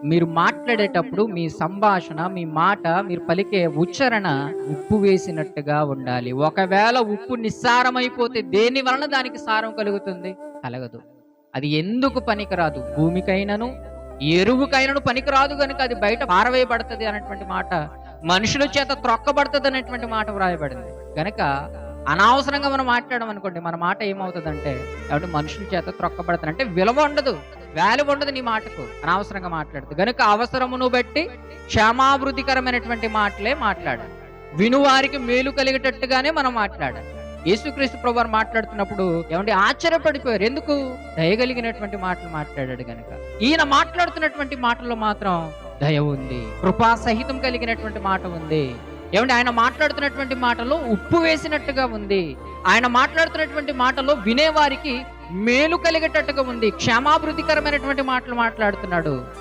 మీరు మాట్లాడేటప్పుడు మీ సంభాషణ, మీ మాట, మీరు పలికే ఉచ్చారణ ఉప్పు వేసినట్టుగా ఉండాలి. ఒకవేళ ఉప్పు నిస్సారమైపోతే దేని వలన దానికి సారం కలుగుతుంది? కలగదు. అది ఎందుకు పనికిరాదు? భూమికైనను, ఎరువుకైనను పనికిరాదు గనుక అది బయట పారవేయబడతది అనేటువంటి మాట, మనుషుల చేత త్రొక్కబడతది అనేటువంటి మాట వ్రాయబడింది. గనక అనవసరంగా మనం మాట్లాడమనుకోండి, మన మాట ఏమవుతదంటే, కాబట్టి మనుషుల చేత త్రొక్కబడతది. అంటే విలువ ఉండదు, వాల్యూ ఉండదు నీ మాటకు అనవసరంగా మాట్లాడదు. గనుక అవసరమును బట్టి క్షేమాభివృద్ధికరమైనటువంటి మాటలే మాట్లాడాలి. వినువారికి మేలు కలిగేటట్టుగానే మనం మాట్లాడాలి. యేసుక్రీస్తు ప్రభువారు మాట్లాడుతున్నప్పుడు ఏమంటే ఆశ్చర్యపడిపోయారు. ఎందుకు? దయగలిగినటువంటి మాటలు మాట్లాడాడు గనుక. ఈయన మాట్లాడుతున్నటువంటి మాటల్లో మాత్రం దయ ఉంది, కృపా సహితం కలిగినటువంటి మాట ఉంది. ఏమంటే ఆయన మాట్లాడుతున్నటువంటి మాటలో ఉప్పు వేసినట్టుగా ఉంది. ఆయన మాట్లాడుతున్నటువంటి మాటలో వినేవారికి మేలు కలిగేటట్టుగా ఉంది. క్షేమాభివృద్ధికరమైనటువంటి మాటలు మాట్లాడుతున్నాడు.